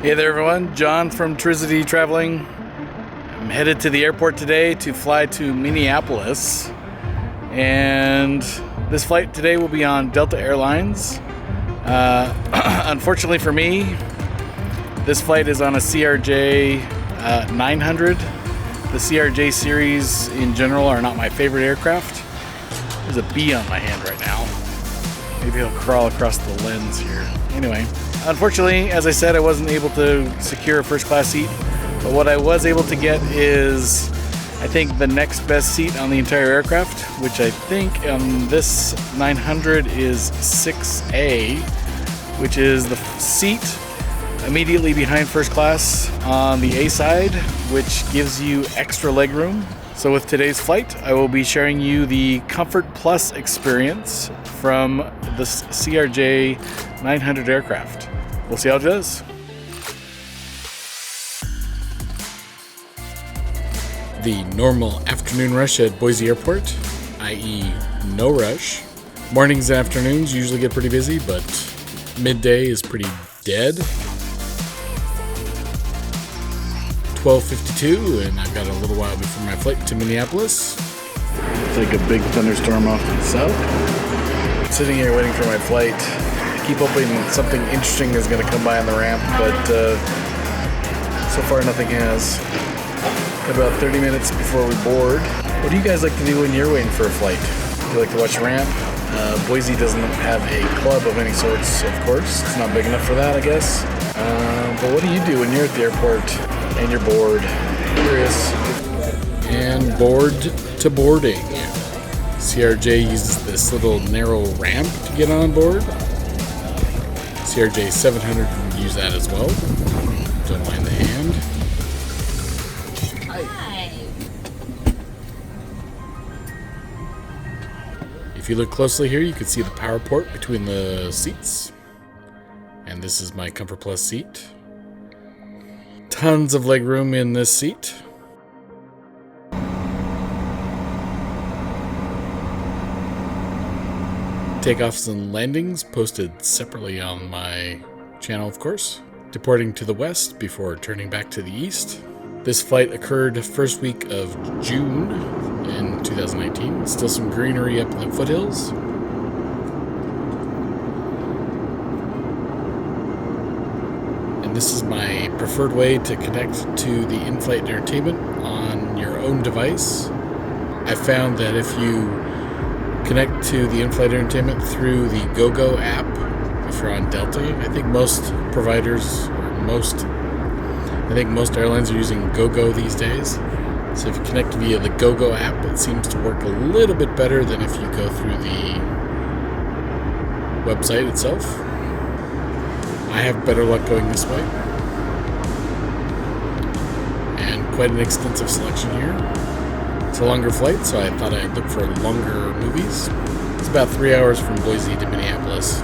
Hey there everyone, John from Trizity Traveling. I'm headed to the airport today to fly to Minneapolis, and this flight today will be on Delta Airlines. Unfortunately for me, this flight is on a CRJ-900. The CRJ series in general are not my favorite aircraft. There's a bee on my hand right now. Maybe he'll crawl across the lens here. Anyway, unfortunately, as I said, I wasn't able to secure a first class seat, but what I was able to get is, I think, the next best seat on the entire aircraft, which I think on this 900 is 6A, which is the seat immediately behind first class on the A side, which gives you extra legroom. So with today's flight, I will be sharing you the Comfort Plus experience from the CRJ-900 aircraft. We'll see how it does. The normal afternoon rush at Boise Airport, i.e. no rush. Mornings and afternoons usually get pretty busy, but midday is pretty dead. 12:52, and I've got a little while before my flight to Minneapolis. It's like a big thunderstorm off to the south. Sitting here waiting for my flight. I keep hoping something interesting is going to come by on the ramp, but so far nothing has. About 30 minutes before we board. What do you guys like to do when you're waiting for a flight? Do you like to watch ramp? Boise doesn't have a club of any sorts, of course. It's not big enough for that, I guess. But what do you do when you're at the airport and you're bored? Curious. And board to boarding. CRJ uses this little narrow ramp to get on board. CRJ 700 would use that as well. Don't mind the hand. Hi. If you look closely here, you can see the power port between the seats. And this is my Comfort Plus seat. Tons of legroom in this seat. Takeoffs and landings posted separately on my channel, of course. Deporting to the west before turning back to the east. This flight occurred first week of June in 2019. Still some greenery up in the foothills. And this is my preferred way to connect to the in-flight entertainment on your own device. I found that if you connect to the in-flight entertainment through the GoGo app, if you're on Delta, I think most providers, I think most airlines are using GoGo these days. So if you connect via the GoGo app, it seems to work a little bit better than if you go through the website itself. I have better luck going this way. And quite an extensive selection here. It's a longer flight, so I thought I'd look for longer movies. It's about 3 hours from Boise to Minneapolis.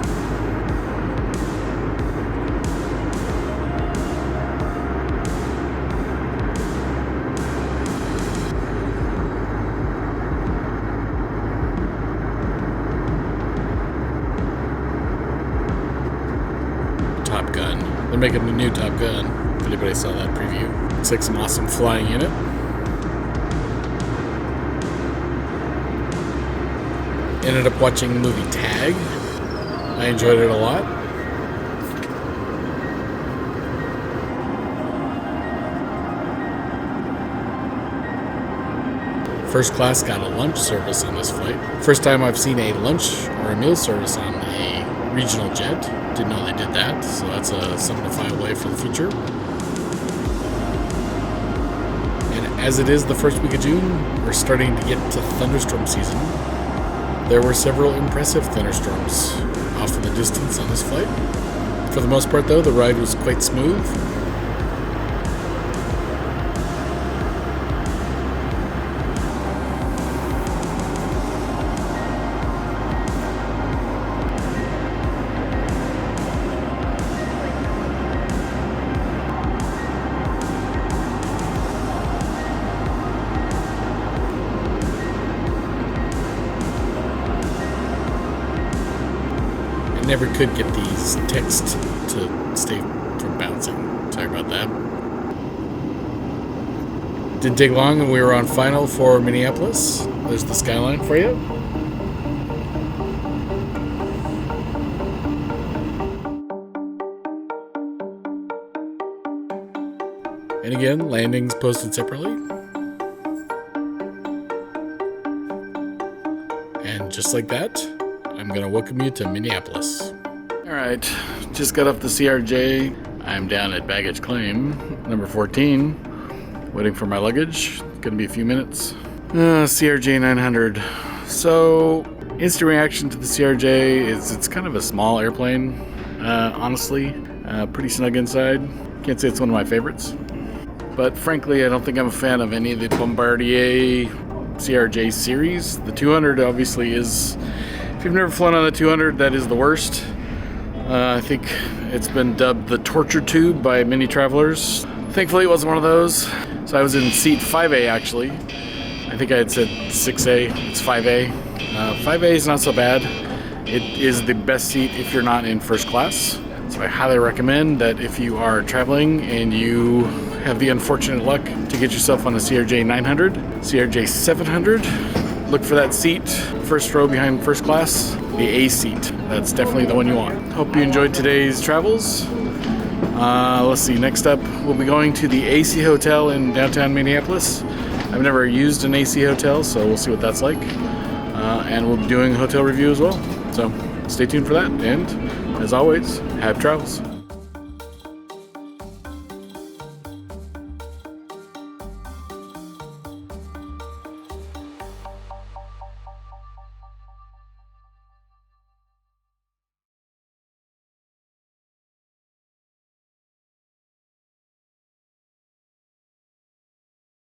Top Gun. They're making a new Top Gun, if anybody saw that preview. Looks like some awesome flying in it. Ended up watching the movie Tag. I enjoyed it a lot. First class got a lunch service on this flight. First time I've seen a lunch or a meal service on a regional jet. Didn't know they did that, so that's something to file away for the future. And as it is the first week of June, we're starting to get to thunderstorm season. There were several impressive thunderstorms off in the distance on this flight. For the most part, though, the ride was quite smooth. Never could get these texts to stay from bouncing. about that. Didn't take long and we were on final for Minneapolis. There's the skyline for you. And again, landings posted separately. And just like that, I'm going to welcome you to Minneapolis. Alright, just got off the CRJ. I'm down at baggage claim, number 14, waiting for my luggage. Gonna be a few minutes. CRJ-900. So, instant reaction to the CRJ is it's kind of a small airplane, honestly. Pretty snug inside. Can't say it's one of my favorites. But frankly, I don't think I'm a fan of any of the Bombardier CRJ series. The 200 obviously is, if you've never flown on the 200, that is the worst. I think it's been dubbed the torture tube by many travelers. Thankfully, it wasn't one of those. So I was in seat 5A actually. I think I had said 6A, it's 5A. 5A is not so bad. It is the best seat if you're not in first class. So I highly recommend that if you are traveling and you have the unfortunate luck to get yourself on a CRJ-900, CRJ-700, look for that seat, first row behind first class, the A seat. That's definitely the one you want. Hope you enjoyed today's travels. Let's see, next up we'll be going to the AC Hotel in downtown Minneapolis. I've never used an AC hotel, so we'll see what that's like. And we'll be doing a hotel review as well. So stay tuned for that, and as always, happy travels.